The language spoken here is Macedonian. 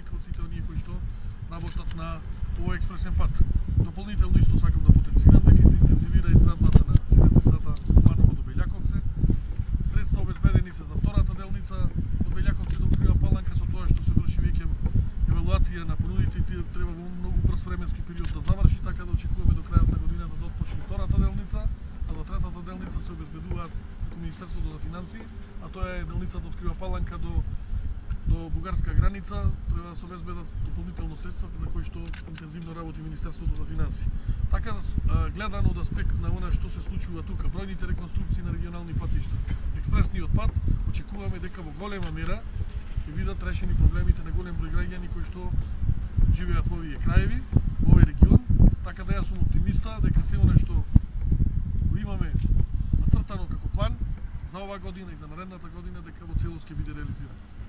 разлика од сите оние кои што работат на овој експресен пат. Дополнително исто сакам да потенцирам дека се интензивира изградбата на железницата Баново до Белјаковце. Средства обезбедени се за втората делница од Белјаковце до Открива Паланка, со тоа што се врши веќе евалуација на понудите и треба во многу брз временски период да заврши, така да очекуваме до крајот на годината да отпочне втората делница, а за третата делница се обезбедуваат како Министерството за финансии, а тоа е делницата од Открива Паланка до бугарска граница. Треба да се обезбедат дополнително средства за кои што интензивно работи Министерството за финансии. Така гледано од аспект на она што се случува тука, бројните реконструкции на регионални патишта, експресниот пат, очекуваме дека во голема мера ќе бидат решени проблемите на голем број граѓани кои што живеат во овие краеви, во овој регион, така да јас сум оптимиста дека се она што го имаме зацртано како план за оваа година и за наредната година дека во целост ќе биде реализирано.